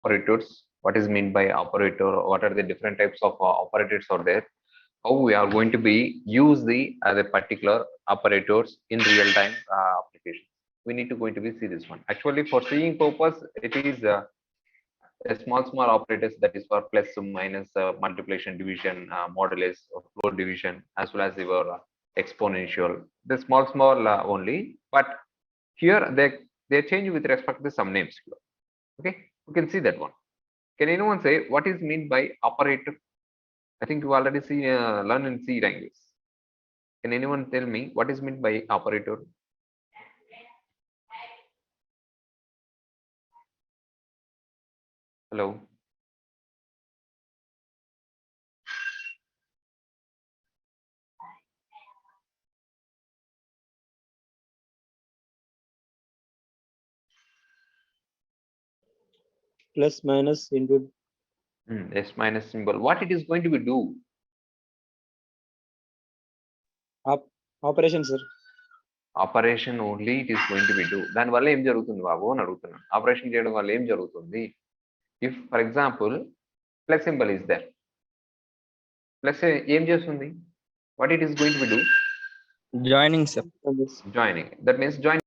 operators, what is meant by operator, what are the different types of operators are there, how we are going to be use the other particular operators in real time applications. We need to going to be see this one. Actually, for seeing purpose, it is a small operators, that is for plus minus multiplication division modulus floor division, as well as your exponential, the small only, but here they change with respect to some names here. Okay, you can see that one. Can anyone say what is meant by operator? I think you already see learn in C language. Can anyone tell me what is meant by operator? Hello. Plus minus into S minus symbol, what it is going to be do? operation, sir. Operation only it is going to be do. దానివల్ల ఏం జరుగుతుంది బాబు అని అడుగుతున్నాను. Operation చేయడం వల్ల ఏం జరుగుతుంది? If for example plus symbol is there, plus ఏం చేస్తుంది? What it is going to be do? Joining, sir. Joining. That means join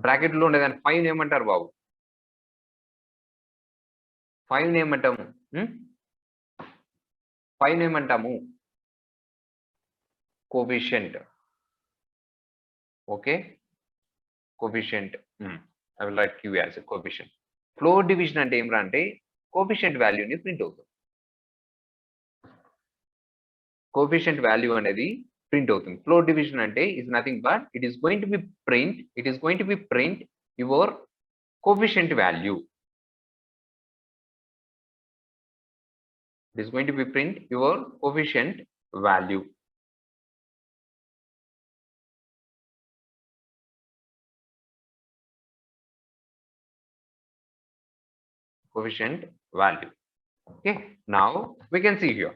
bracket లో ఉండేదాన్ని 5 ఏమంటారు బాబు? 5 ఏమంటాము? 5 ఏమంటాము? Coefficient. Okay, coefficient. I will write Q as a coefficient. Floor division అంటే ఏమిరా అంటే కోఎఫిషియంట్ వాల్యూని ప్రింట్ అవుతుంది. కోఎఫిషియంట్ వాల్యూ అనేది ప్రింట్ అవుతుంది. ఫ్లోర్ డివిజన్ అంటే is nothing but it is going to be print your coefficient value. It is going to be print your coefficient value. Coefficient value. Okay, now we can see here.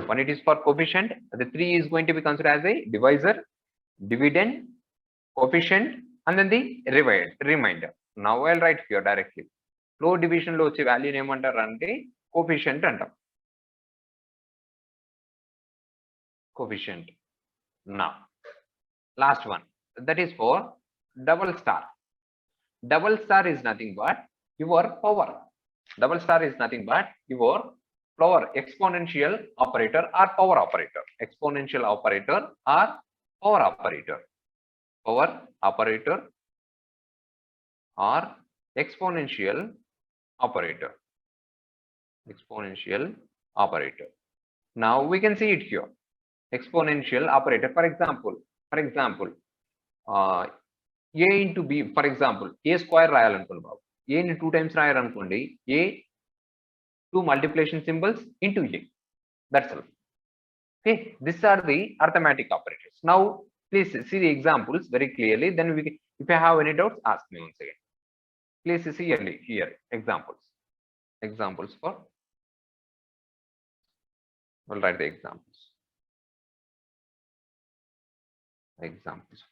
When it is for coefficient, the 3 is going to be considered as a divisor, dividend, coefficient, and then the remainder. Now I'll write here directly. Floor division lo వచ్చే value ఏమంటారు అంటే coefficient అంటాం. Coefficient. Now last one, that is for double star. Double star is nothing but your power. Double star is nothing but your power, exponential operator or power operator. Exponential operator or power operator. Power operator or exponential operator. Exponential operator. Now we can see it here. Exponential operator. For example, a into b. For example, a square రాయాలనుకోండి బాబు. a ని 2 times రాయాలనుకోండి. a 2 multiplication symbols into a. That's all. Okay, these are the arithmetic operators. Now please see the examples very clearly. Then we, if you have any doubts, ask me once again. Please see here examples for. We'll write the examples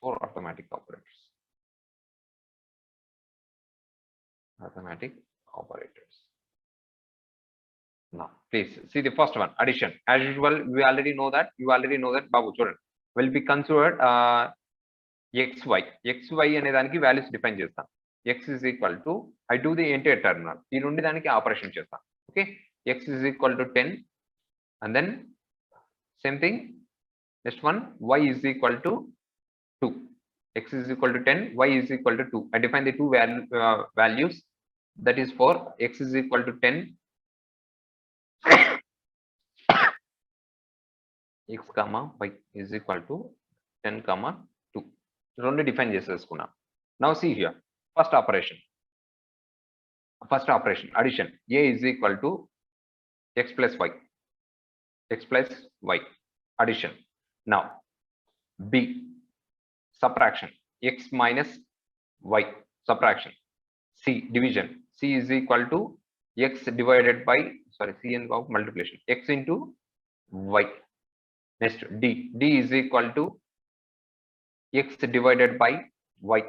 for arithmetic operators. Arithmetic operators. Now please see the first one, addition. As usual, you already know that babu children will be considered xy అనే దానికి values define చేస్తాం. x is equal to, I do the entire terminal, ఈ నుండి దానికి operation చేస్తాం. Okay, x is equal to 10, and then same thing, next one, y is equal to 2. X is equal to 10, y is equal to 2. I define the two values, that is for x is equal to 10, x comma y is equal to 10 comma 2. రెండు define చేసేసుకున్నాం. Now see here, first operation, addition. A is equal to x plus y, addition. Now b, subtraction, x minus y, subtraction. C, division. C is equal to x divided by, sorry, C and multiplication, x into y. Next, d is equal to x divided by y.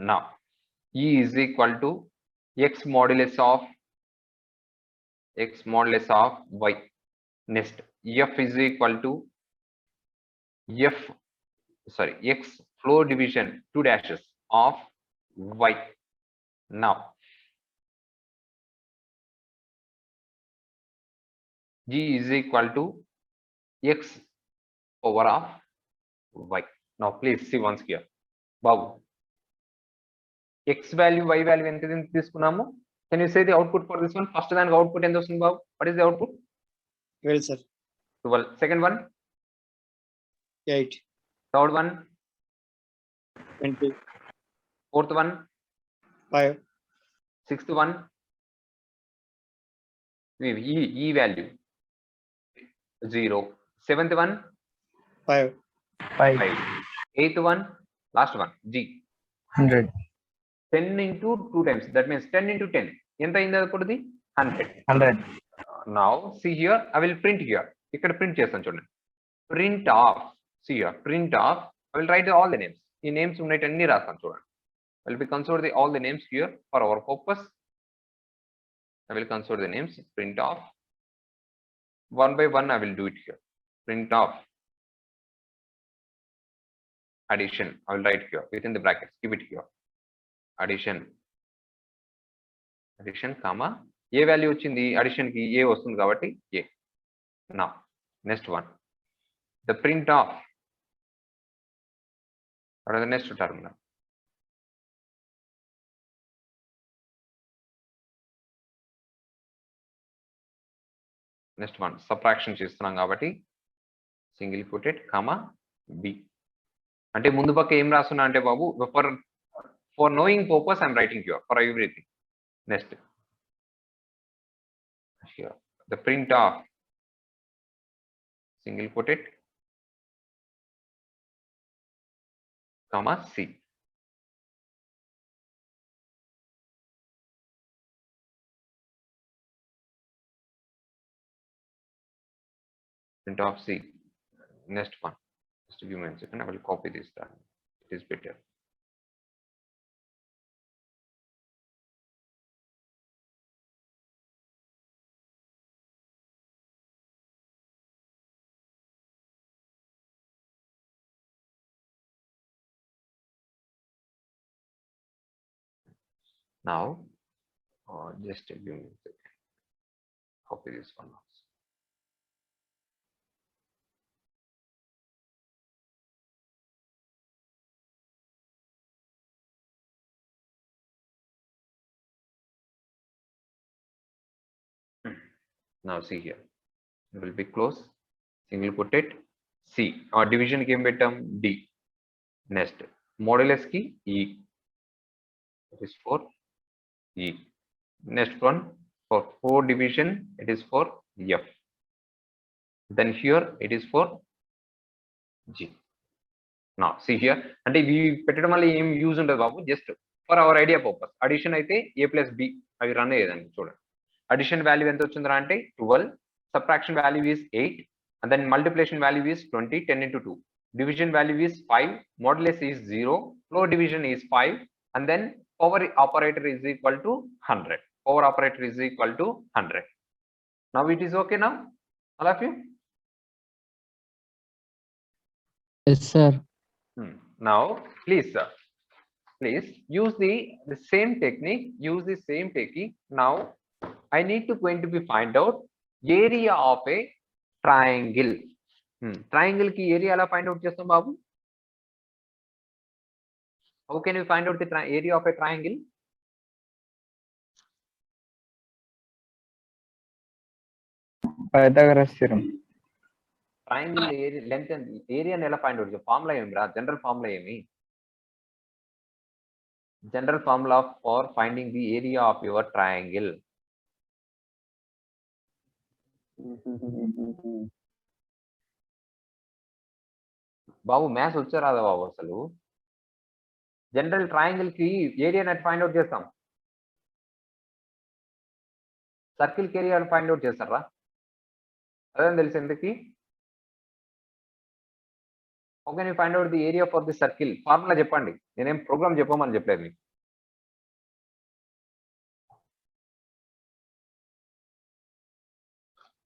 Now E is equal to x modulus of y. Next, F is equal to x floor division 2 dashes of y. Now G is equal to x power of y. Now please see once here, babu, x value, y value ఎంత తీసుకున్నాము? Can you say the output for this one? First దానికి output ఎంత వస్తుంది బాబు? What is the output? 12 sir. 12. Second one? 8. Third one? 20. Fourth one? 5. Sixth one? E value 0. Seventh one? 5. 5. Eighth one? Last one, G. 100. 10 into 2 times, that means 10 into 10 ఎంత అయింది అప్పుడు? 100. Now see here, I will print here. ఇక్కడ print చేస్తాను చూడండి. Print off, see here, print off. I will write all the names. ఈ names ఉన్నట్టన్నీ రాస్తాను చూడండి. I will be consider all the names here for our purpose. I will consider the names. Print off. One by one I will do it here. Print off addition. I will write here within the brackets. Keep it here. Addition, comma, A value వచ్చింది addition కి ఏ వస్తుంది కాబట్టి ఏ. Now next one, the print of, what are the next terminal? Next one subtraction చేస్తున్నాం కాబట్టి single quoted comma B. అంటే ముందు పక్క ఏం రాస్తున్నా అంటే బాబు for knowing purpose I'm writing here for everything. Next the print of single quoted comma C. Print of C. Next one. Just give me a second. I will copy this down. It is better. Now, just give me a second. Copy this one also. Now see here, it will be close, single quoted C. Or division ki em bettam D. Next modulus ki E. It is for E. Next one, for 4 division it is for F. Then here it is for G. Now see here, అంటే ఇవి పెట్టడం వల్ల ఏం use ఉండదు బాబు, just for our idea purpose. Addition అయితే A plus B అవి run అయ్యేదండి. చూడండి అడిషన్ వాల్యూ ఎంత వచ్చిందిరా అంటే 12, subtraction value is 8, and then multiplication value is 20, 10 into 2. Division value is 5, modulus is 0, floor division is 5, and then power operator is equal to 100. Power operator is equal to 100. Now it is okay now, all of you? Yes, sir. Now please sir, please use the same technique. Use the same technique. Now I need to going to be find out area of a triangle. Triangle ki area ala find out chestam babu. How can you find out the area of a triangle? Pythagoras theorem. Triangle area length and area ని ఎలా find out చేస్తాం? Formula ఏమి రా? General formula ఏమి? General formula for finding the area of your triangle. Babu maths వచ్చా రాదా బాబు అసలు? General triangle కి ఏరియా నెట్ ఫైండ్ అవుట్ చేస్తాం, సర్కిల్ కి ఏరియా ఫైండ్ అవుట్ చేస్తారా? అదేం తెలుసు ఎందుకు? How can you find out the area for the circle? Formula చెప్పండి, నేనేం ప్రోగ్రామ్ చెప్పమని చెప్పలేదు మీకు.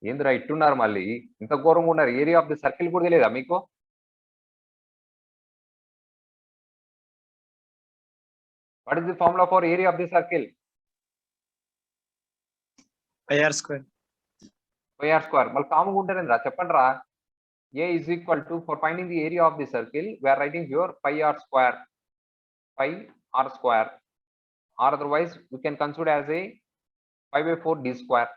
ఏందిరా ఇట్టున్నారు మళ్ళీ, ఇంత ఘోరంగా ఉన్నారు. ఏరియా ఆఫ్ ది సర్కిల్ కూడా తెలియదా మీకు? What is the formula for area of the circle? Pi r square. Pi R square. మళ్ళీ కామన్ ఉంటారేంద్రా చెప్పండి రా. A is equal to, for finding the area of the circle, we are writing here pi r square, pi r square, or otherwise we can consider as a pi by 4 d square,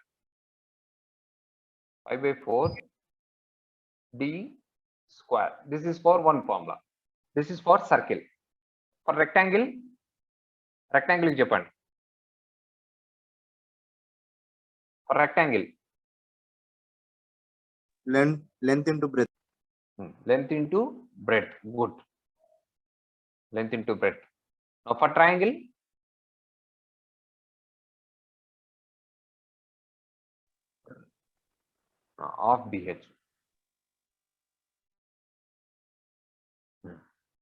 pi by 4 d square. This is for one formula. This is for circle. For rectangle, rectangle Japan. For rectangle, length into breadth. Length into breadth. Good. Length into breadth. Now for triangle, of BH.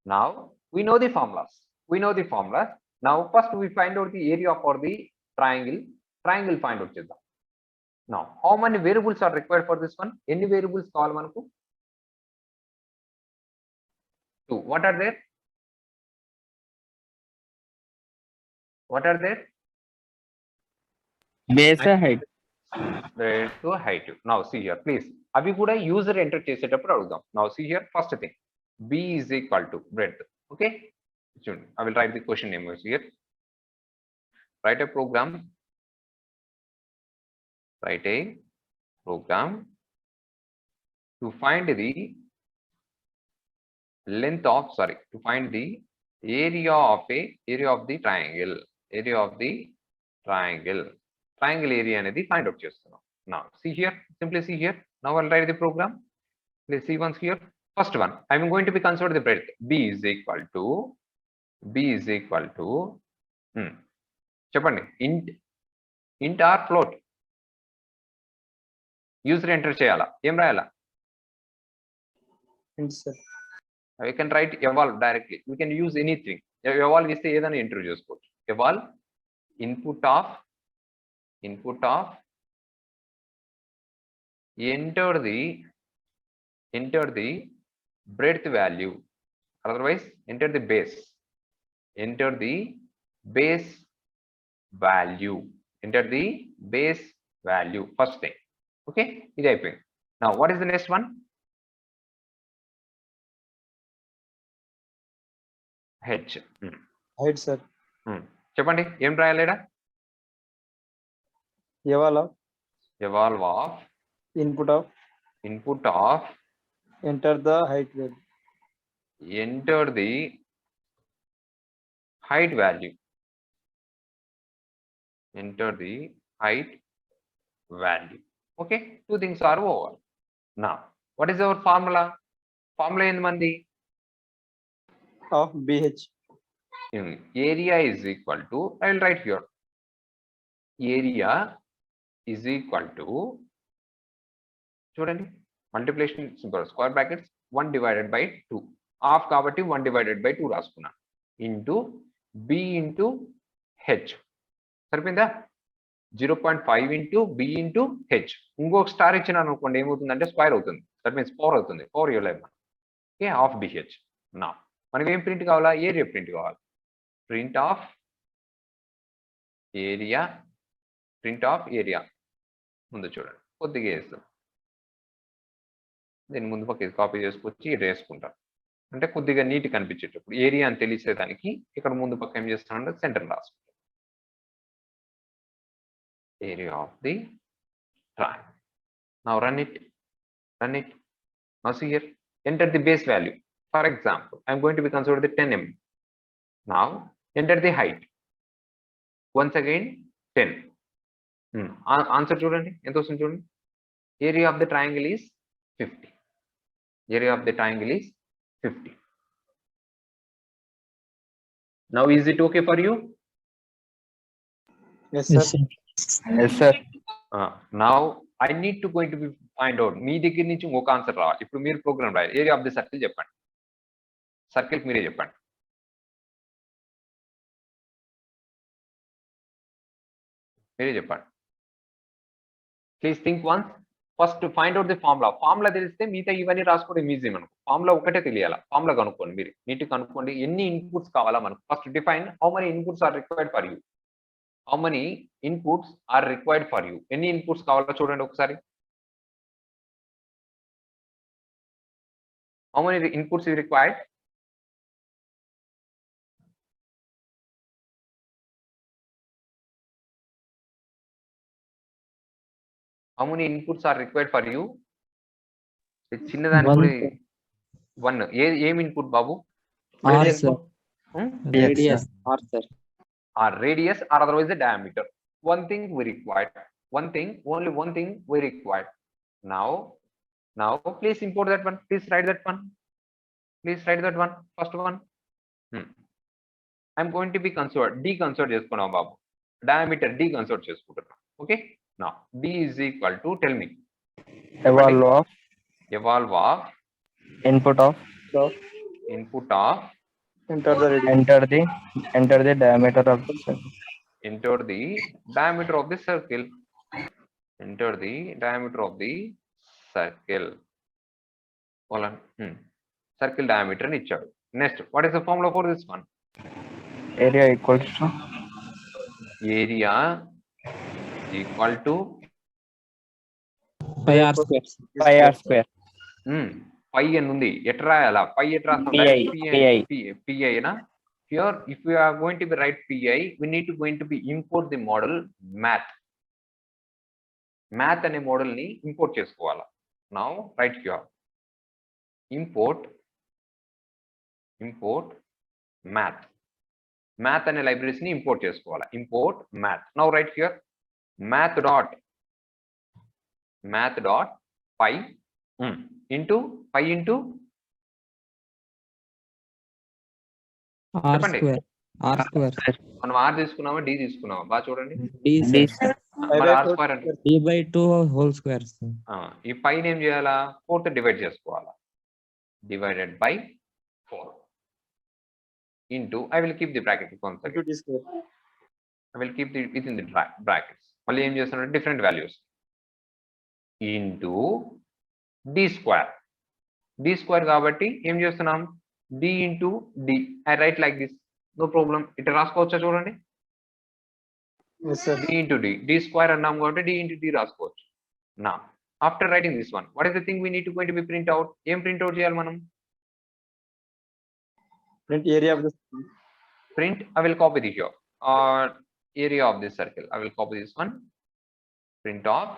Now we know the formulas. We know the formulas. Now first we find out the area for the triangle. Triangle find out cheddam. Now how many variables are required for this one? Any variables కావాలి మనకు? 2. What are there? What are there? Base height. Breadth to height. Now see here, please. అవి కూడా user enter చేసేటప్పుడు అడుగుదాం. Now see here, first thing, b is equal to breadth. Okay, I will write the question name here. Write a program. Write a program to find the length of, to find the area of the triangle. Area of the triangle. Triangle area అనేది find out చేస్తున్నాం. Now see here, simply see here. Now I'll write the program. Let's see once here. First one, I'm going to be consider the breadth. b is equal to చెప్పండి, int or float. User enter చేయాలా, ఏం రాయాలా? Int, sir. You can write evolve directly. We can use anything. Evolve ఇస్తే ఏదైనా enter చేసుకోవచ్చు. Evolve input of enter the breadth value, otherwise enter the base value, first thing. Okay, ఇది అయిపోయింది. Now what is the next one? h. Height, sir. చెప్పండి, ఏం రాయాలేడా? evolve of Input of. Enter the height value. Enter the height value. Okay, two things are over. Now what is our formula? Formula ఏంది? Of BH. Area is equal to, I will write here, area is equal to, చూడండి, multiplication square brackets 1 divided by 2, half కాబట్టి 1 divided by 2 రాసుకున్నా, into b into h. సరిపోయిందా? 0.5 into b into h. ఇంకొక star ఇచ్చినా అనుకోండి, ఏమవుతుందంటే square అవుతుంది. That means 4 అవుతుంది. 4 ఇవ్వలేదు. Okay, half bh. నా మనకి ఏం ప్రింట్ కావాలా? ఏరియా ప్రింట్ కావాలి. ప్రింట్ ఆఫ్ ఏరియా ముందు చూడండి, కొద్దిగా వేస్తాం. దీని ముందు పక్క కాపీ చేసుకొచ్చి ఇక్కడ వేసుకుంటాం, అంటే కొద్దిగా నీట్ కనిపించేటప్పుడు ఏరియా అని తెలిసేదానికి ఇక్కడ ముందు పక్క ఏం చేస్తానంటే సెంటర్ రాసుకుంటాం. Area of the triangle. Now run it. Now see here, enter the base value. For example, I'm going to be consider the 10 mm. Now enter the height. Once again 10. Answer చూడండి, ఎంత వస్తుంది చూడండి. Area of the triangle is 50. Now is it okay for you? Yes, sir. Yes, sir. Now I need to going to be find out, మీ దగ్గర నుంచి ఇంకొక answer రావాలి. ఇప్పుడు మీరు ప్రోగ్రామ్ రాయాలి. ఏరియా ఆఫ్ ది సర్కిల్ చెప్పండి. సర్కిల్ మీరే చెప్పండి. Please think once. First find out the formula తెలిస్తే మిగతా ఇవన్నీ రాసుకోవడం ఈజీ. మనకు ఫార్ములా ఒకటే తెలియాలా. ఫార్ములా కనుక్కోండి, మీరు నీట్ కనుక్కోండి. ఎన్ని ఇన్పుట్స్ కావాలా మనకు? First define how many inputs are required for you. ఎన్ని ఇన్పుట్స్ కావాలో చూడండి ఒకసారి. How many inputs is required? How many inputs are required for you? చిన్నదానికి కూడా 1. ఏం input Babu? Radius, sir. Radius. R, sir. Or radius, or otherwise the diameter. One thing we required. Only one thing we required. Now please import that one. Please write that one. First one. I'm going to be deconsider చేసుకున్నాం బాబు. Diameter deconsider చేసుకుంటున్నాం. Okay. Now d is equal to, tell me. Evolve of input of Enter the radius. enter the diameter of the circle. Enter the diameter of the circle. Colon. Circle diameter అని ఇచ్చాడు. Next what is the formula for this one? Area equals to area equal to Pi r square. pi r square. Pi అని ఉంది, ఎట్ రాయాలా? Pi ఎట్ రాస్తాం? PI నా? Here if you are going to be write pi, we need to going to be import the model math అనే model ని import చేసుకోవాలా. Now write here import math అనే లైబ్రరీస్ ని ఇంపోర్ట్ చేసుకోవాలా. Import math. Now write here math dot pi into R చెప్పండి. square. R square. మనం R తీసుకున్నామా D తీసుకున్నామా? బాగా చూడండి. D sir. మరి ఆర్ స్క్వేర్ అంటే D by 2 whole square sir. ఈ పైన ఏం చేయాలా? 4 తో డివైడ్ చేసుకోవాలా. Divided by 4 into I will keep the bracket Into concept. d square. I will keep it within the brackets. మళ్ళీ ఏం చేస్తున్నారు? Different values into D square కాబట్టి ఏం చేస్తున్నాం? D into D. I write like this, no problem. ఇట్లా రాసుకోవచ్చా? చూడండి, Yes, sir. D into D square అన్నాం కాబట్టి డి ఇంటూ డి రాసుకోవచ్చు. నా after writing this one, what is the thing we need to going to be print out? ఏం print out చేయాలి మనం? Print area of the Print, I will copy the here area of this circle. I will copy this one. Print of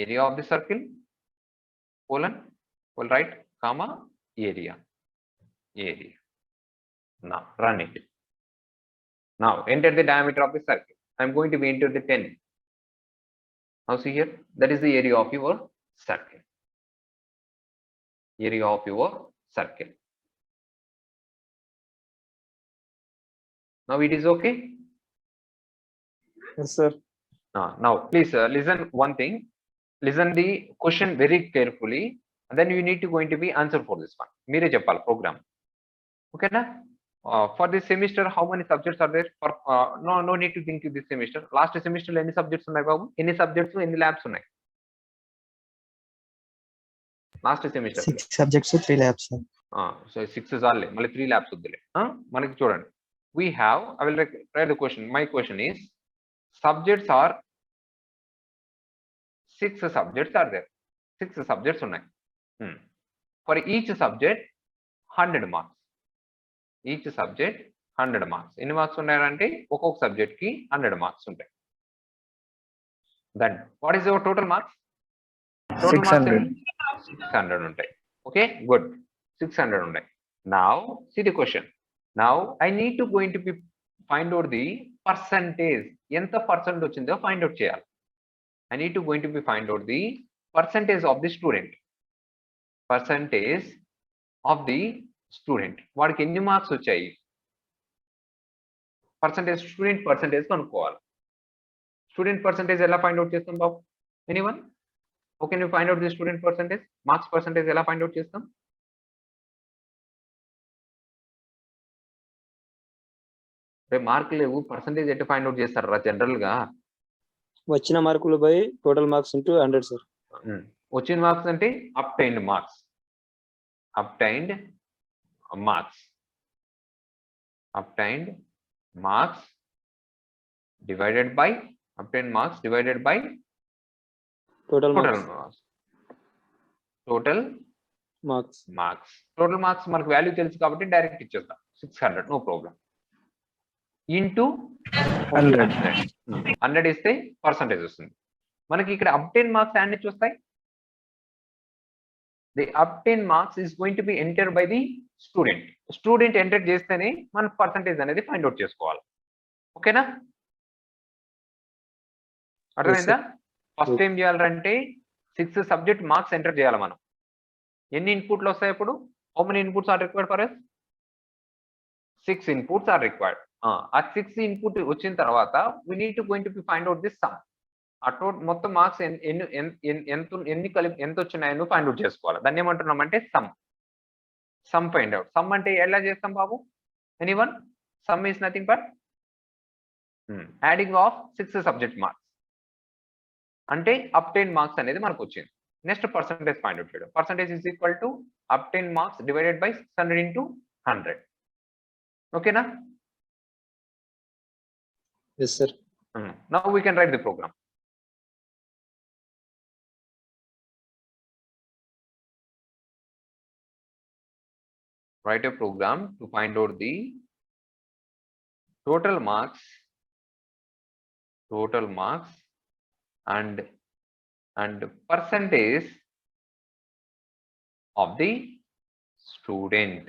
area of the circle, colon, will write comma area. Now run it. Now enter the diameter of the circle. I am going to be enter the 10. Now see here, that is the area of your circle. Now it is okay. Yes, sir. Now please listen one thing. Listen the question very carefully, and then you need to going to be answer for this one. Mere cheppali program. Okay na? For this semester, how many subjects are there? For no need to think this semester. Last semester lo any subjects unnai babu? Any subjects, any labs unnai? Last semester 6 subjects, 3 labs. so 6 చాలే, మళ్ళీ 3 labs వద్దులే. మనకి చూడండి, we have, I will write the question. My question is, subjects are 6 subjects are there. 6 subjects ఉన్నాయి. For each subject 100 marks. Each subject 100 marks. ఎన్ని marks ఉన్నాయంటే ఒక్కొక్క subject కి 100 మార్క్స్ ఉంటాయి. Then what is your total marks? Total 600. marks 600 ఉంటాయి. Okay, good. 600 ఉంటాయి. Now see the question. Now I need to going to be find out the percentage. ఎంత percent వచ్చిందో find out చేయాలి. I need to going to be find out the percentage of the student. వాడికి ఎన్ని marks వచ్చాయి? Student percentage కనుక్కోవాలి. Student percentage ఎలా find out చేస్తాం బాబు? Anyone? Okay, can you find out the student percentage? Marks percentage ఎలా find out చేస్తాం? రే మార్క్ లేవు, పర్సెంటేజ్ ఎట్లా ఫైండ్ అవుట్ చేస్తారా జనరల్ గా? వచ్చిన మార్కులు by total marks into 100, sir. వచ్చిన మార్క్స్ అంటే obtained marks divided by total marks. Marks. Total marks మనకు వాల్యూ తెలుసు కాబట్టి డైరెక్ట్ ఇచ్చేద్దాం. 600, నో ప్రాబ్లం. ఇంటూ 100 ఇస్తే పర్సంటేజ్ వస్తుంది. మనకి ఇక్కడ అప్టైన్ మార్క్స్ యాడ్ నుంచి వస్తాయి. The obtained marks is going to be enter by the student enter చేస్తేనే మన పర్సంటేజ్ అనేది ఫైండ్ అవుట్ చేసుకోవాలి. ఓకేనా? అర్థమైందా? ఫస్ట్ ఏం చేయాలంటే 6 సబ్జెక్ట్ మార్క్స్ ఎంటర్ చేయాలి మనం. ఎన్ని ఇన్పుట్లు వస్తాయి ఇప్పుడు? How many inputs are required for us? 6 inputs are required. ఆ 6 ఇన్పుట్ వచ్చిన తర్వాత we need to going to be find out this sum. మొత్తం మార్క్స్ ఎంత వచ్చినాయో ఫైండ్ అవుట్ చేసుకోవాలి. దాన్ని ఏమంటున్నాం అంటే సమ్ ఫైండ్ అవుట్. సమ్ అంటే ఎలా చేస్తాం బాబు? Anyone? Sum is nothing but adding of 6 subject marks. అంటే అప్టైన్ మార్క్స్ అనేది మనకు వచ్చింది. నెక్స్ట్ పర్సంటేజ్ ఫైండ్ అవుట్ చేయడం. Percentage is equal to obtain marks divided by 600 into 100. ఓకేనా? Yes, sir. Now we can write the program. Write a program to find out the total marks and percentage of the student.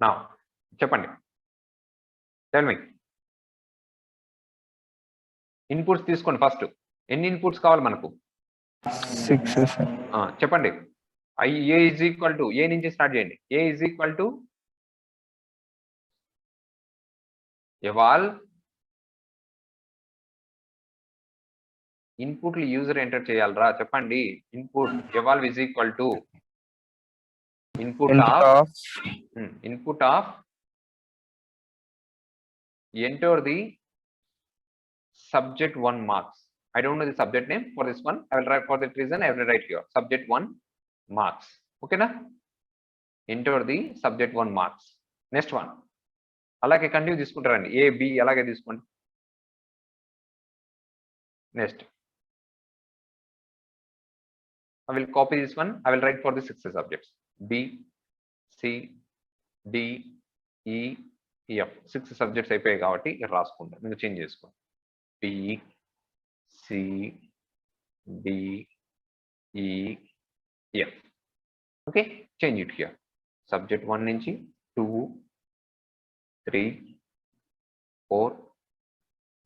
Now చెప్పండి, tell me. Inputs తీసుకోండి. First ఎన్ని inputs కావాలి మనకు? 6 sir. చెప్పండి. ఏ is equal to, ఏ నుంచి start చేయండి. ఏ is equal to ఎవాల్ ఇన్పుట్లు user enter చేయాలరా, చెప్పండి. Input evolve is equal to input of enter the subject 1 marks. I don't know the subject name for this one. I will write, for that reason I will write here subject 1 marks. Okay na? Enter the subject 1 marks. Next one అలాగే continue తీసుకుంటారండి. A B అలాగే తీసుకోండి. Next I will copy this one. I will write for the 6 subjects B, C, D, E, F. 6 subjects అయిపోయాయి కాబట్టి రాసుకుంటా. మీరు change చేసుకోండి. B, C, D, E, F. Okay, change it here. Subject 1 నుంచి 2, 3, 4,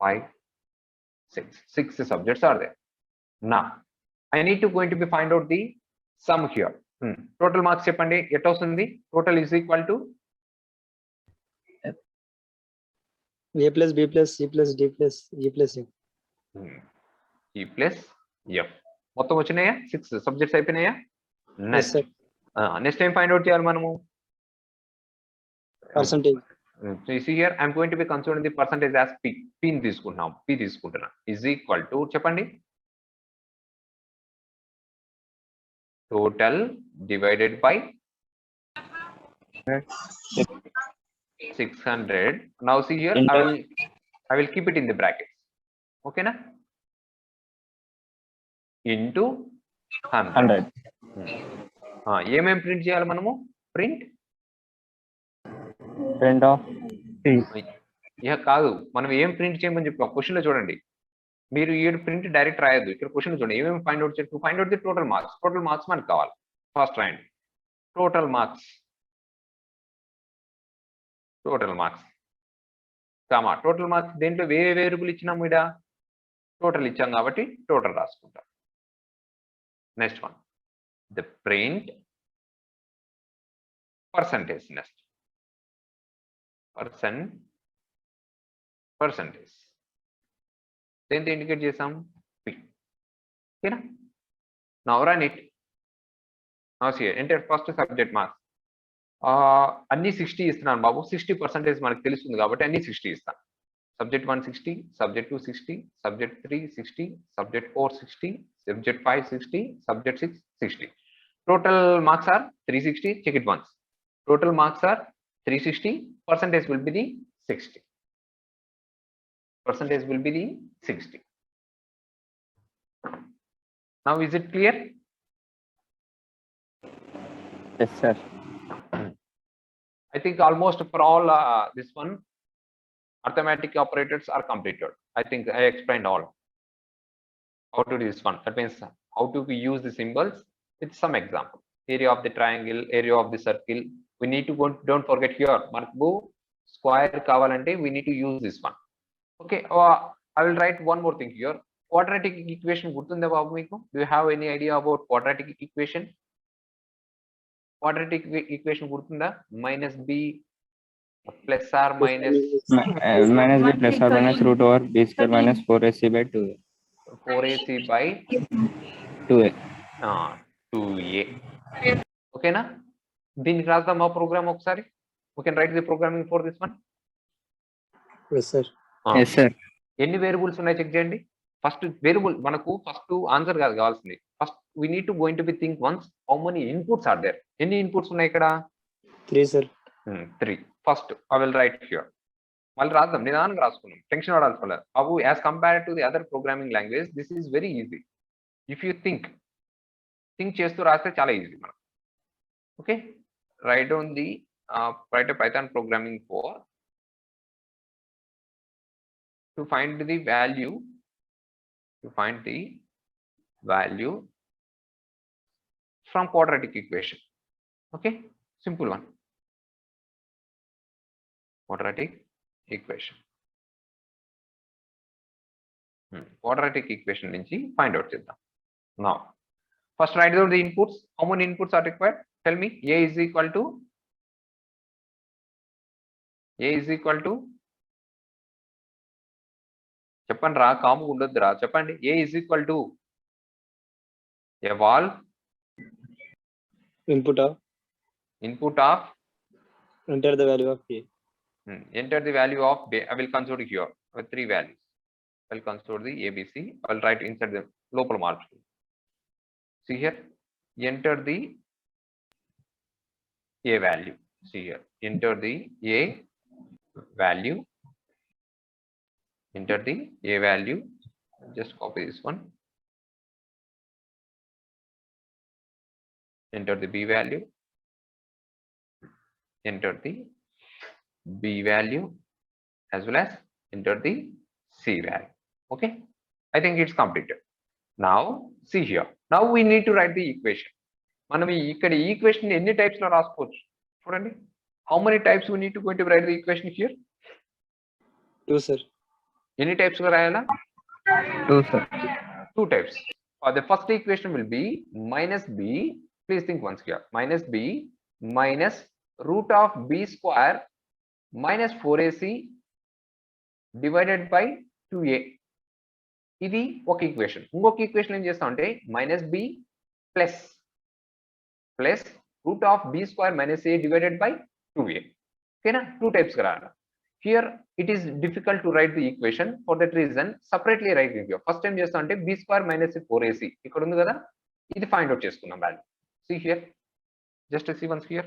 5, 6. 6 subjects are there. Now I need to going to be find out the sum here. Total marks చెప్పండి. At వస్తుంది? Total is equal to A plus B plus C plus D plus E plus F. E plus F. మొత్తం వచ్చినాయా? 6 subjects అయిపోయినాయా? Yes, sir. Next time find out చేయాలి మనము. Percentage. See here, I am going to be considering the percentage as P. P ని తీసుకుంటున్నాం. P తీసుకుంటున్నా. Is equal to చెప్పండి. Total divided by 600. Now see here, I will keep it in the brackets. Okay na? Into 100. ఏమేం print చేయాలి మనము? Print of ఇక కాదు, మనం ఏం ప్రింట్ చేయమని చెప్పి క్వశ్చన్ లో చూడండి. మీరు ఈ ప్రింట్ డైరెక్ట్ రాయద్దు. ఇక్కడ క్వశ్చన్ చూడండి. ఏమేమి ఫైండ్ అవుట్ చేయాలి? Find out the total marks. Total marks మనకు కావాలి. ఫస్ట్ రాయండి total marks comma total marks. దేంట్లో వేరియబుల్ ఇచ్చినాము? ఇడ టోటల్ ఇచ్చాం కాబట్టి టోటల్ రాసుకుంటాం. Next one the print percentage. Next percentage దేంతో ఇండికేట్ చేసాం? P. ఓకేనా? Now run it. Now see enter first subject marks. అన్ని 60 ఇస్తున్నాను బాబు. 60% మనకు తెలుస్తుంది కాబట్టి అన్ని 60 ఇస్తాను. Subject 1 60, subject 2 60, subject 3 60, subject 4 60, subject 5 60, subject 6 60. Total marks are 360. Check it once. Total marks are 360. Percentage will be the 60. Percentage will be the 60. Now is it clear? yes sir. I think almost for all this one arithmetic operators are completed. I think I explained all how to do this one. That means how to we use the symbols with some example. Area of the triangle, area of the circle. We need to go, don't forget here మనకు square కావాలంటే we need to use this one. Okay, I will write one more thing here. Quadratic equation గుర్తుందా బాబు మీకు? Do you have any idea about quadratic equation? Quadratic equation గుర్తుందా? minus b plus or minus minus b plus or minus root over b square minus 4ac by 2a. 4ac by 2a. 2a. ఓకేనా? దీనికి రాద్దాం మా programme ఒకసారి. We can write the programming for this one. Yes, sir. yes sir. ఎన్ని variables ఉన్నాయి check చేయండి. First variable మనకు first answer కాదు కావాల్సింది. First we need to going to be think once how many inputs are there. ఎన్ని inputs ఉన్నాయి ఇక్కడ? 3 sir. 3. First I will write here. మళ్ళీ రాద్దాం, నిదానంగా రాసుకున్నాం, టెన్షన్ పడాల్సిన లేదు. బాబు as compared to the other programming language this is very easy. If you think చేస్తూ రాస్తే చాలా ఈజీ మనకు. Okay, right on the write a Python programming for to find the value from quadratic equation. Okay, simple one. Quadratic equation. Quadratic equation nunchi find out cheddam. Now first write down the inputs. How many inputs are required? Tell me. A is equal to చెప్పండి రా, కాము ఉండొద్దు రా, చెప్పండి. A is equal to eval Input of enter the value of A. Enter the value of B. I will consider here with 3 values. I will consider the ABC. I will try to insert the local margin. See here, enter the A value. See here, enter the A value. Enter the A value. Just copy this one. Enter the B value. Enter the B value as well as enter the C value. Okay, I think it's completed. Now see here, now we need to write the equation. మనం ఇక్కడ ఈ equation ఎన్ని types లో రాసుకోవచ్చు చూడండి. How many types we need to going to write the equation here? 2 sir. ఎన్ని types గా రాయాలా? 2 sir. 2 types. The first equation will be minus b. Please think once here. Minus b minus root of b square minus 4ac divided by 2a. ఇది ఒక equation. ఇంకొక equation ఏం చేస్తాం అంటే minus B plus root of B square minus A divided by 2a. ఓకేనా? 2 types గా రాయాలి. Here it is difficult to write the equation. For that reason separately write here. First time చేస్తాం అంటే B square minus 4ac ఇక్కడ ఉంది కదా, ఇది find out చేసుకున్నాం value. See here, just see once here,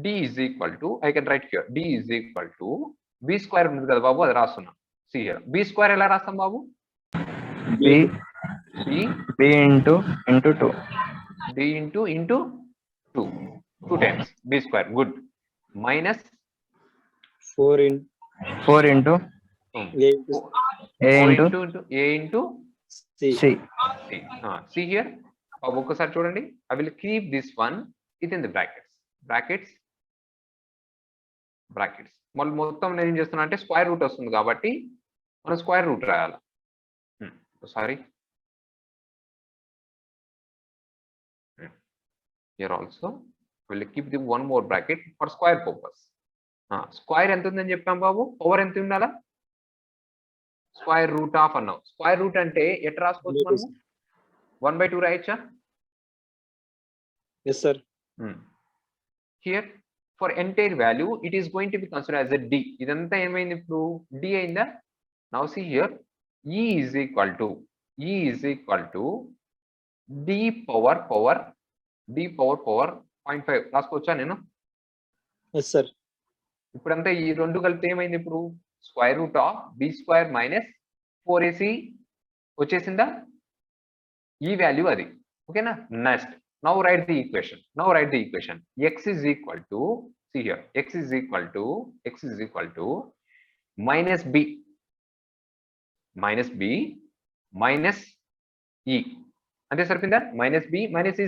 d is equal to, I can write here, d is equal to b square ఉంది కదా బాబు, అది రాస్తున్నా. See here, b square ఎలా రాస్తాం బాబు? B into 2. b into 2 times b square. Good. Minus 4 into A into A into C. C. See here, ఒక్కసారి చూడండి. I will keep this one within the brackets. మళ్ళీ మొత్తం నేను ఏం చేస్తున్నా అంటే స్క్వేర్ రూట్ వస్తుంది కాబట్టి మనం స్క్వేర్ రూట్ రాయాలి. Sorry, here also will keep the one more bracket for square purpose. Square ఎంత ఉందని చెప్పాం బాబు, పవర్ ఎంత ఉండాలా? స్క్వేర్ రూట్ ఆఫ్ అన్నావు. స్క్వేర్ రూట్ అంటే ఎట్లా రాసుకోవచ్చు మనము? 1/2 రాయొచ్చా? Yes sir. Here for entire value it is going to be considered as a d. ఇదంతా ఏమైంది ఇప్పుడు? d అయిందా? Now see here, e is equal to d power 0.5 రాసుకోవచ్చా నేను? Yes sir. ఇప్పుడంతా ఈ రెండు కలిపితే ఏమైంది ఇప్పుడు? Square root of B square minus 4ac వచ్చేసిందా? ఈ వాల్యూ అది. ఓకేనా? Next now write the equation. X is equal to, see here, x is equal to minus b minus e. అంటే సరిపోయిందా? Minus b minus e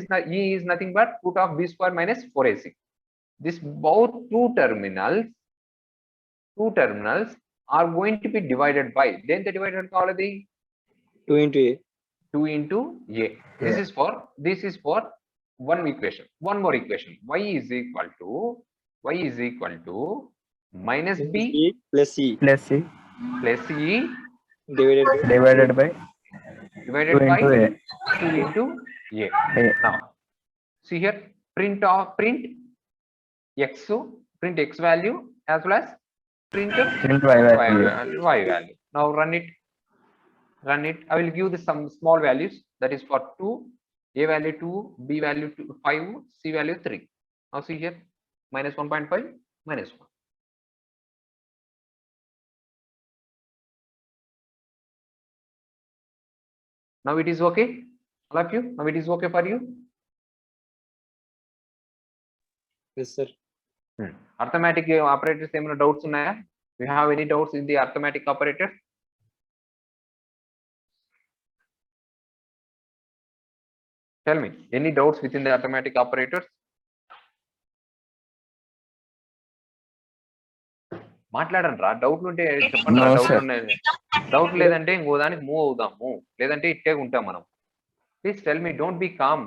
is nothing but root of b square minus 4ac. This both two terminals are going to be divided by, దేంతో divided కావాలి? 2 into A. 2 into a. This is for one equation. One more equation. Y is equal to minus b plus C Plus C plus e divided by 2 by into A. 2 into a. Now see here, print x value as well as print Y value. y value. Now run it. run it. I will give some small values, that is for 2, A value 2, B value 2, 5, C value 3. Now see here, minus 1.5, minus 1. Now it is okay, all of you? Now it is okay for you? Yes, sir. Arithmetic operators, ఏమైనా doubts ఉన్నాయా? You have any doubts in the arithmetic operators? Tell me, any doubts within the arithmetic operators? మాట్లాడండి రా, డౌట్లు ఉంటే చెప్పండి రా. No, డౌట్లు sir. ఉన్నాయి, డౌట్ లేదంటే ఇంకో దానికి మూవ్ అవుదాము, లేదంటే ఇట్టే ఉంటాం మనం. Please tell me, don't be calm.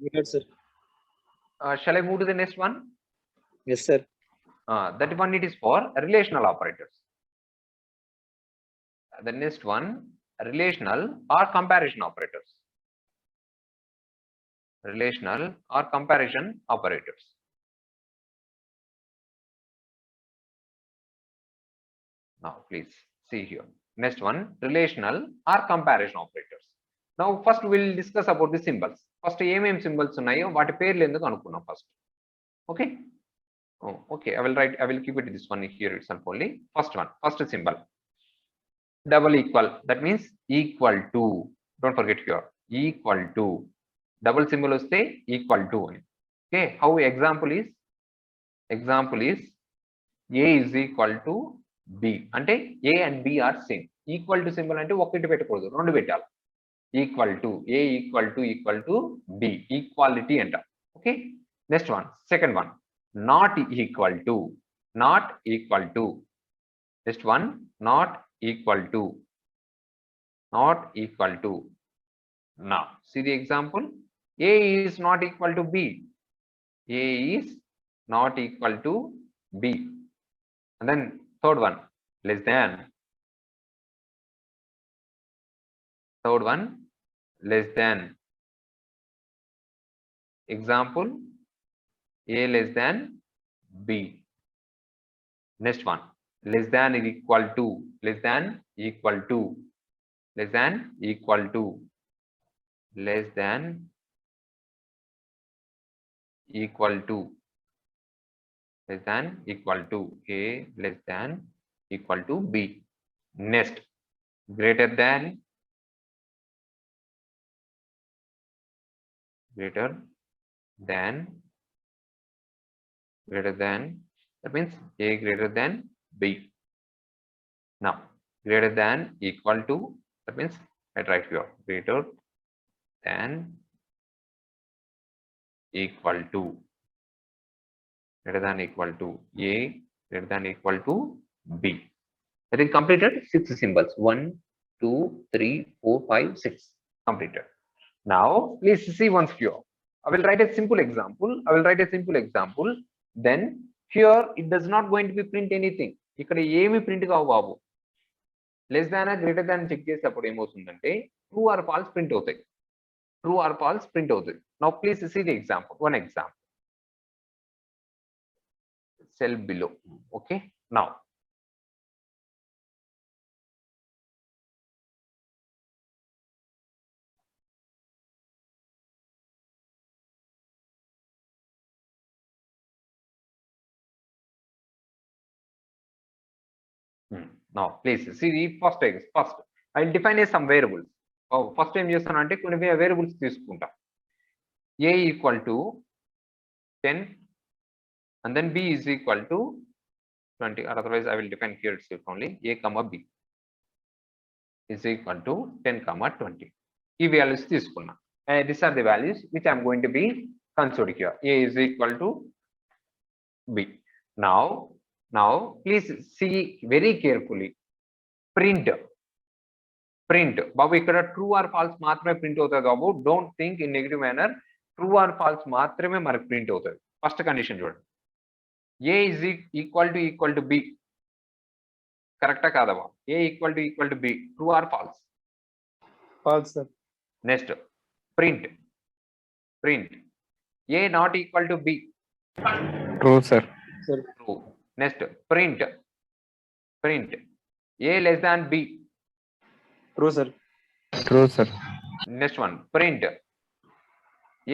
Yes, sir. Shall I move to the next one? Yes, sir. That one, it is for relational operators. The next one, relational or comparison operators. Relational or comparison operators. Now please see here, next one, relational or comparison operators. Now first we will discuss about the symbols. First ఏమేం symbols ఉన్నాయో వాటి పేర్లు ఎందుకు అనుకున్నాం first. Okay, okay, I will keep it this one here itself only. First one, first symbol, double equal, that means equal to. Don't forget here, equal to. Double symbol వస్తే equal to అని. Okay, how example is A is equal to B, అంటే A and B are same. Equal to symbol అంటే ఒకటి పెట్టకూడదు, రెండు పెట్టాలి. Equal to, A equal to B, equality అంట. Okay, next one, second one, not equal to. Next one, not equal to. Now see the example, A is not equal to B. A is not equal to B. And then third one, less than. Third one, less than. Example, A less than B. Next one, less than is equal to. Less than equal to. Less than equal to. Less than equal to. Less than equal to. A less than equal to B. Next, greater than. Greater than. That means A greater than B. Now greater than equal to, that means I write here, greater than equal to. Greater than equal to. A greater than equal to B. I think completed 6 symbols. 1, 2, 3, 4, 5, 6 completed. Now please see once here. I will write a simple example. Then here it does not going to be print anything. ఇక్కడ ఏమి print కావు బాబు. Less than greater than check చేసేటప్పుడు ఏమవుతుందంటే true or false print అవుతాయి. Now please see the example. One example. Cell below. Okay. Now now please see the first. I will define some variables. First time చేస్తాను అంటే కొన్ని variables తీసుకుంటా. A equal to 10 and then B is equal to 20, or otherwise I will define here itself only. A comma B is equal to 10 comma 20. ఈ values తీసుకున్నా. These are the values which I am going to be considered here. A is equal to B. Now please see very carefully. Print బాబు, ఇక్కడ true or false మాత్రమే print అవుతుంది బాబు. Don't think in negative manner. True or false మాత్రమే మనకు print అవుతుంది. First condition చూడండి, A is equal to B. కరెక్టా కాదమ్మా? A equal to B, true or false? False, sir. Next print A not equal to B. True, sir. Sir. True. Next, print A less than B. True, sir. True, sir. Next one, print.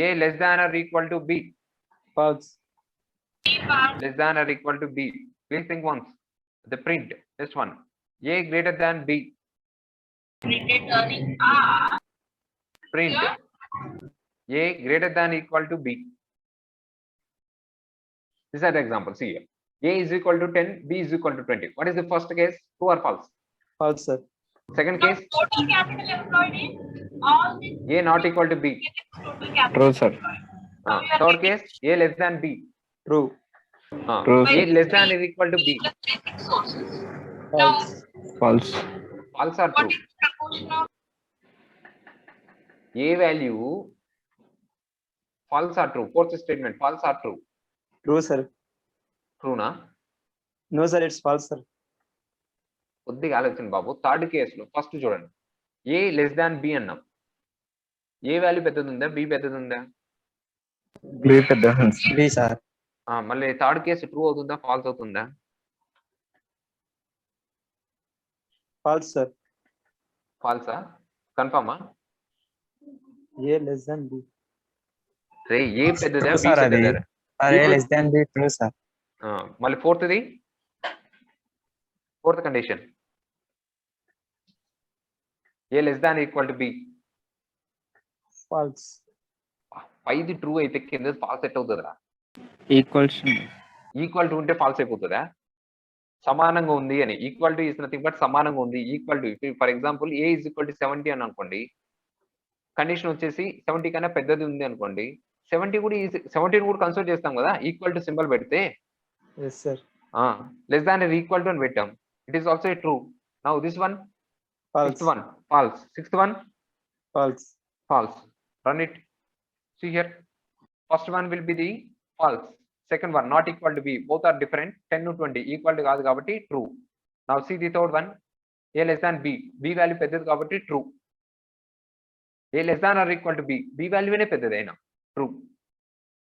A less than or equal to B. False. Less than or equal to B. Please think once. The print. Next one, A greater than B. Print. A greater than equal to B. These are the examples. See here. A is equal to 10, B is equal to 20. What is the first case? True or false? False, sir. Second case, Total capital employed in all the A not equal to B. total capital. True, sir. Third case, A less than B. True. True. A less than or equal to B. Basic sources. False. False. False or What true? is the proportion of A value, false or true? Fourth statement, false or true? True, sir. True na? No, sir. It's false, sir. కొద్దిగా ఆలోచన బాబు. Third కేసులో first చూడండి, ఏ less దాన్ B అన్నాం. ఏ value పెద్దది ఉందా, B పెద్దది ఉందా? B పెద్ద. B, sir. మళ్ళీ థర్డ్ కేసు ట్రూ అవుతుందా, ఫాల్స్ అవుతుందా? False, sir. ఫాల్సా? కన్ఫర్మా? A less than B. రే ఏ పెద్దదా, True, బి sir, అది. పెద్దదా? A less than B, true, sir. మళ్ళీ fourth condition, A less than equal to B. False. పైది true అయితే కింద ఫాల్స్ ఎట్ అవుతుందా? Equals. ఈక్వల్ టు ఉంటే ఫాల్స్ అయిపోతుందా? సమానంగా ఉంది అని. Equal to is nothing but సమానంగా ఉంది. Equal to, for example A is equal to 70 అని అనుకోండి, కండిషన్ వచ్చేసి 70 కన్నా పెద్దది ఉంది అనుకోండి, 70 కూడా 70 కూడా కన్సిడర్ చేస్తాం కదా, ఈక్వల్ టు సింబల్ పెడితే. Yes, sir. Less than equal to అని పెట్టాం, it is also true. Now this one, False. fifth one false, sixth one False. false. Run it. See here, first one will be the false, second one not equal to b, both are different. 10 to 20 equal to కాదు కాబట్టి true. Now see the third one, a less than b, b value పెద్దది కాబట్టి true. a less than or equal to b, b value నే పెద్దది అయినా true.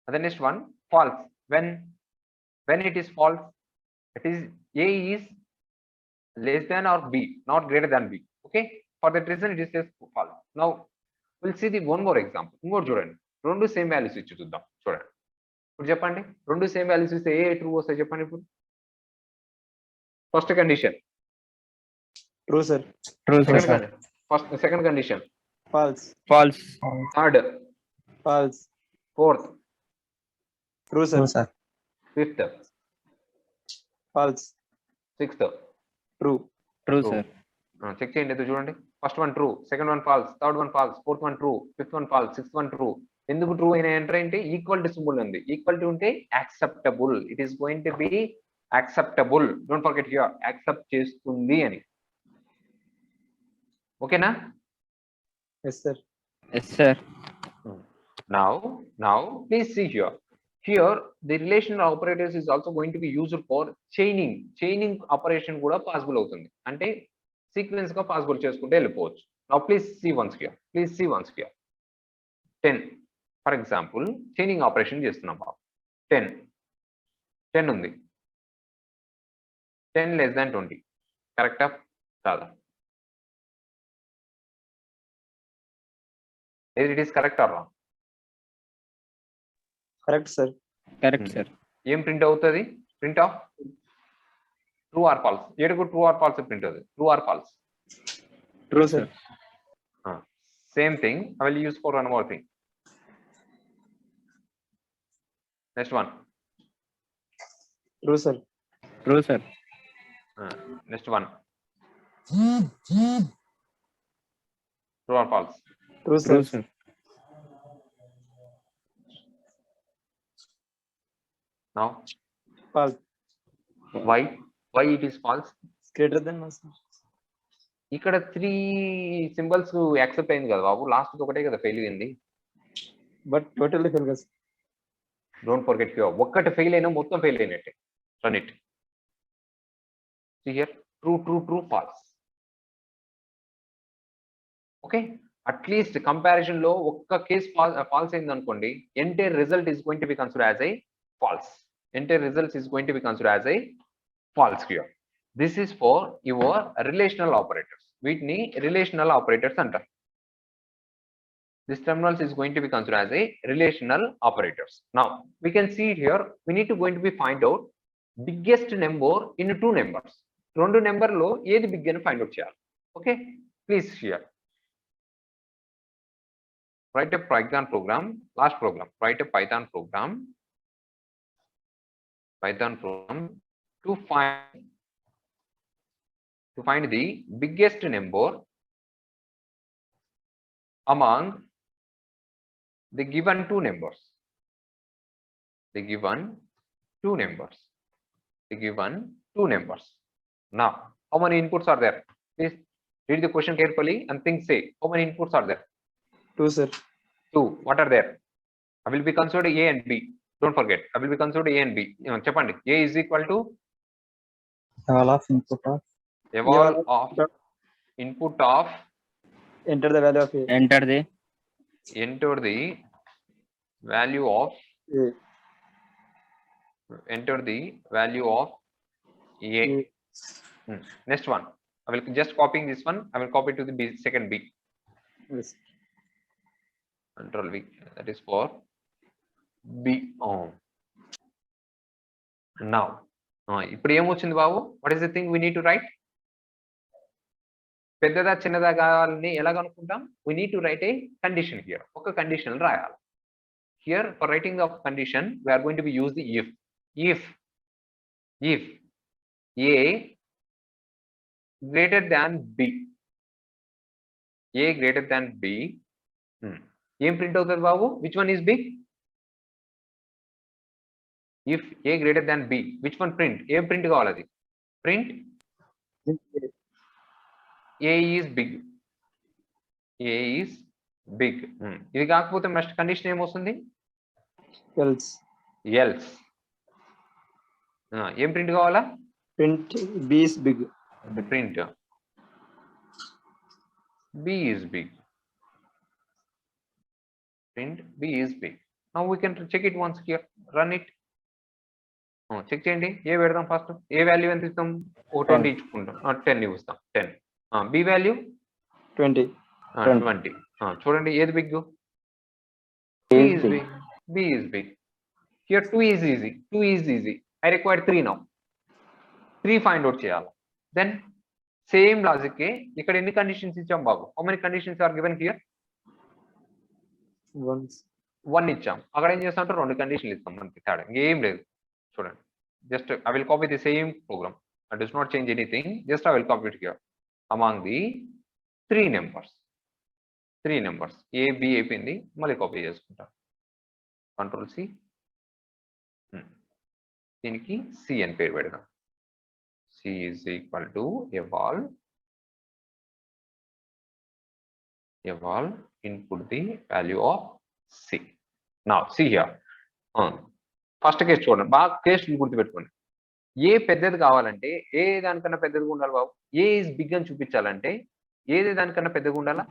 And the next one false, when it is false, it is a is less than or b, not greater than b. Okay, for that reason it is says false. Now we'll see the one more example. ఇంకోటి చూడండి, రెండు same values ఇచ్చి చూద్దాం. చూడండి ఇప్పుడు చెప్పండి, రెండు same values ఇస్తే ఏ ట్రూ వస్తాయి చెప్పండి. ఇప్పుడు first condition True, sir. True, sir. Second condition, False. False. Third, False. Fourth, True, sir. True, sir. Fifth, False. Sixth. True. True, sir. Check చేయండి, అయితే చూడండి. First one true, second one false, third one false, fourth one true, fifth one false, sixth one true. ఎందుకు true అయినా enter అంటే equal to symbol ఉంది. Equal to ఉంటే acceptable, it is going to be acceptable. Don't forget here, accept చేస్తుంది అని. ఓకేనా? Yes, sir. Yes, sir. Now please see here. Here the relational operators is also going to be used for chaining operation కూడా possible అవుతుంది. అంటే sequence గా possible చేసుకుంటే వెళ్ళిపోవచ్చు. Now please see once here. 10 for example chaining operation చేస్తున్నాం బాబు. 10 ఉంది, 10 less than 20 కరెక్టా కాదా? It is correct or wrong? Correct, sir. Correct, sir. ఏం ప్రింట్ అవుతుంది? Print of true or false. ఏడుకు ట్రూ ఆర్ ఫాల్స్ ప్రింట్ అవుతుంది. True or false? True, sir. Same thing I will use for one more thing. Next one. True, sir. True, sir. Next one. True or false? True, sir. True, sir. Now False. why it is false? It's greater than 1, sir. ఇక్కడ 3 symbols accept అయింది కదా బాబు, last ఒకటే కదా fail అయింది. But totally fail, sir. Don't forget here, ఒక్కటి fail అయినా మొత్తం fail అయినట్టే. Run it. See here, true, false. Okay, at least comparison లో ఒక్క కేస్ ఫాల్స్ అయింది అనుకోండి, entire result is going to be consider as a false. Entire results is going to be considered as a false here. This is for your relational operators. వీటిని relational operators అంటారు. This terminals is going to be considered as a relational operators. Now we can see it here. We need to going to be find out biggest number in two numbers. రెండు number లో ఏది big అని find out చేయాలి. Okay, please share. Write a Python program. Last program. Write a Python program to find the biggest number among the given two numbers. Now, how many inputs are there? Please read the question carefully and think. Say how many inputs are there? 2, sir. 2. What are there? I will be considered A and B. Don't forget. I will be considered A and B. Cheppandi. A is equal to All of input of eval of input of Enter the value of A. Enter the value of A. enter the value of A. Next one. I will just copying this one. I will copy to the B, second B. Yes. Control V. That is for B. Now, ఇప్పుడు ఏమొచ్చింది బాబు? What is the thing we need to write? పెద్దదా చిన్నదా కావాలని ఎలా కనుక్కుంటాం? We need to write a condition here. ఒక condition రాయాలి. Here for writing of condition, we are going to be use the if. If A greater than B. A greater than B. ఏం print అవుతుంది బాబు? Which one is big? If A greater than B, which one print? ఏం print కావాలి అది? Print A is big. A is big. ఇది కాకపోతే next condition ఏమొస్తుంది? Else. Else. ఏం print కావాలా? Print B is big. Print B is big. Print B is big. Now we can check it once here. Run it. Check చేయండి. ఏ పెడదాం first? ఏ value ఎంత ఇస్తాం? 20 ఇచ్చుకుంటాం. 10 ఇస్తాం. 10. B value 20. 20. చూడండి ఏది big? B is big. Here 2 is easy. I require 3 now. 3 find out చేయాలి. Then same logic ఇక్కడ ఎన్ని కండిషన్స్ ఇచ్చాం బాబు? How many conditions are given here? 1 ఇచ్చాం. అక్కడ ఏం చేస్తాం అంటే 2 కండిషన్లు ఇస్తాం. మనకి తేడా ఏం లేదు. చూడండి, just I will copy the same program. I does not change anything. Just I will copy it here among the 3 numbers. A B అయిపోయింది. మళ్ళీ కాపీ చేసుకుంటాం. Control C. దీనికి C అని పేరు పెడదాం. C is equal to eval input the value of C. Now see here. First case చూడండి, బాగా కేసులు గుర్తుపెట్టుకోండి. ఏ పెద్దది కావాలంటే ఏ దానికన్నా పెద్దదిగా ఉండాలి బాబు? ఏ ఇస్ బిగ్ అని చూపించాలంటే ఏది దానికన్నా పెద్దగా ఉండాలా?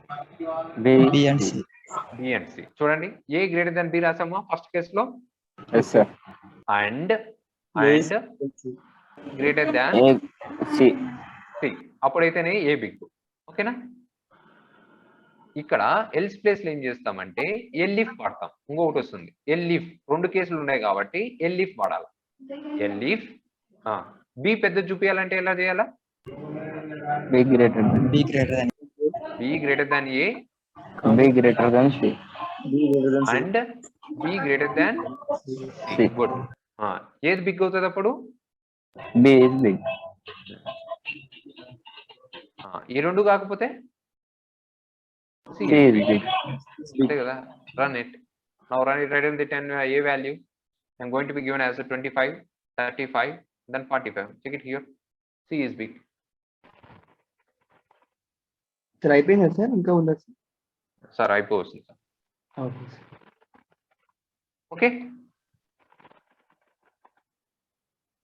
B and C. B and C. చూడండి, ఏ గ్రేటర్ దాన్ బి రాసామా ఫస్ట్ కేసులో? yes sir. And greater than C. అప్పుడైతేనే ఏ బిగ్. ఓకేనా? ఇక్కడ ఎల్స్ ప్లేస్ లో ఏం చేస్తామంటే ఎల్లిఫ్ వాడతాం. ఇంకొకటి వస్తుంది ఎల్లిఫ్. 2 కేసులు ఉన్నాయి కాబట్టి ఎల్లిఫ్ వాడాలి. ఎల్లిఫ్ బి పెద్ద చూపించాలంటే ఎలా చేయాలా? B greater than B greater than B greater than A B greater than C. And B greater than C. Good. ఏది బిగ్ అవుతుంది అప్పుడు? B is big. ఈ 2 కాకపోతే C C is big. అంతే కదా? Run it. Now run it. Right in the 10 A value. I'm going to be given as a 25, 35, then 45. Check it here. C is big. Sir అయిపోయిందా sir? ఇంకా ఉందా sir? Sir అయిపోతుంది sir. Okay. Okay.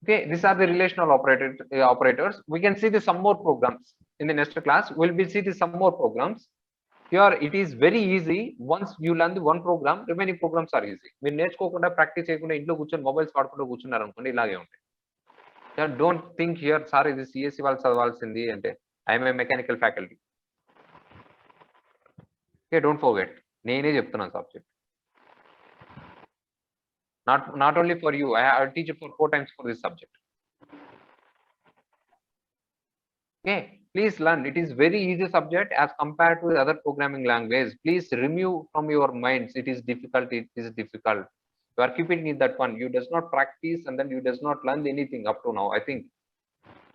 Okay, these are the relational operators. We can see some more programs in the next class. We'll be see some more programs. Here it is very easy. Once you learn the one program, remaining programs are easy. మీరు నేర్చుకోకుండా practice చేయకుండా ఇంట్లో కూర్చొని mobiles వాడుకుంటూ కూర్చున్నారు అనుకోండి, ఇలాగే ఉంటాయి. డోంట్ థింక్ హియర్ సార్ ఇది సిఎస్సి వాళ్ళు చదవాల్సింది అంటే I'm a mechanical faculty. Okay, don't forget, నేనే చెప్తున్నాను subject. Not only for you, I teach it for 4 times for this subject. Okay, please learn. It is very easy subject as compared to the other programming language. Please remove from your minds, it is difficult, it is difficult. You are keeping in that one. You does not practice and then you does not learn anything up to now. I think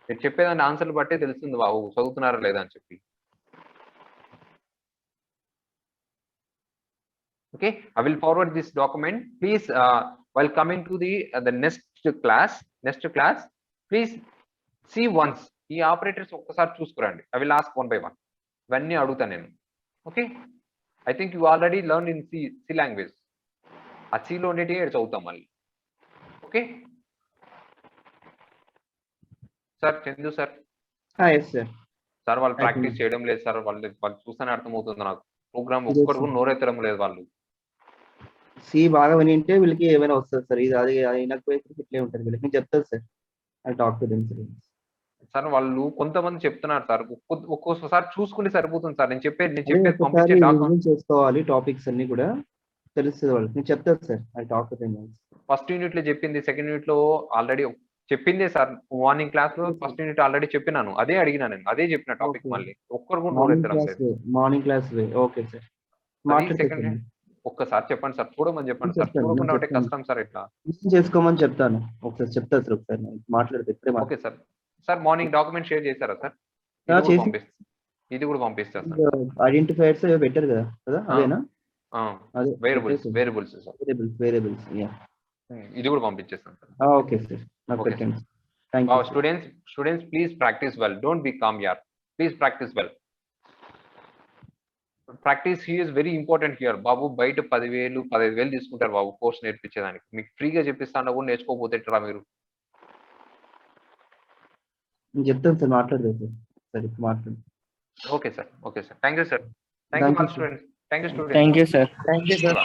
నేను చెప్పేదాన్ని ఆన్సర్లు బట్టే తెలుస్తుంది బాబు చదువుతున్నారా లేదా అని చెప్పి. Okay, I will forward this document. Please, while coming to the next class, please see once. ఈ ఆపరేటర్స్ ఒక్కసారి చూసుకురండి. I will ask one by one. ఇవన్నీ అడుగుతాను నేను. Okay, I think you already learned in C language. ఆ Cలో ఉండేటి చదువుతాం మళ్ళీ. Okay sir, Chandu sir. Yes sir. Sir వాళ్ళు ప్రాక్టీస్ చేయడం లేదు సార్, వాళ్ళు చూస్తేనే అర్థమవుతుంది నాకు. ప్రోగ్రామ్ ఒక్కడు కూడా నోరెత్తడం లేదు వాళ్ళు. సి బాగా వినింటే వీళ్ళకి ఏమైనా వస్తుంది సార్. ఇది అది అయినకపోతే ఇట్లే ఉంటుంది వీళ్ళకి. నేను చెప్తాను sir, I talk to them sir. వాళ్ళు కొంతమంది చెప్తున్నారు సార్, ఒక్కోసారి చూసుకుంటే సరిపోతుంది సార్. నేను చెప్పేది చేసుకోవాలి. టాపిక్స్ అన్ని కూడా తెలుస్తుంది వాళ్ళకి. నేను చెప్తాను sir, I talk to them. First unit లో చెప్పింది, సెకండ్ యూనిట్ లో ఆల్రెడీ చెప్పిందే సార్. మార్నింగ్ క్లాస్ లో ఫస్ట్ యూనిట్ ఆల్రెడీ చెప్పినాను, అదే అడిగినా నేను, అదే చెప్పిన టాపిక్. మళ్ళీ ఒక్కరు కూడా నోరెత్తడం లేదు. Morning class okay sir. Second ఒక్కసారి చెప్పండి సార్, చూడమని చెప్పండి సార్. చూడకుండా ఉంటే కష్టం సార్. ఇట్లా చేసుకోమని చెప్తాను. ఒకసారి చెప్తా సార్, ఒకసారి మాట్లాడితే ఇప్పుడే. Okay sir. Sir morning document share చేశారా సార్? ఇది కూడా పంపిస్తారు సార్. ఐడెంటిఫైర్స్ పెట్టారు కదా, అదేనా? Variables sir, variables. ఇది కూడా పంపించేస్తాను సార్. ఓకే సార్, నాకు పెట్టండి. Students please practice well, don't be calm యార్. Please practice well. Practice he is very important here బాబు. బయట 10,000-15,000 తీసుకుంటారు బాబు కోర్స్ నేర్పించేదానికి. మీకు ఫ్రీగా చెప్పిస్తాను కూడా నేర్చుకోకపోతే ఎట్లా మీరు? నేను చెప్తాను సార్, మాట్లాడలేదు సార్. ఇప్పుడు మాట్లాడు. Okay sir. Thank you sir. Thank you students. Thank you, sir. Thank you sir.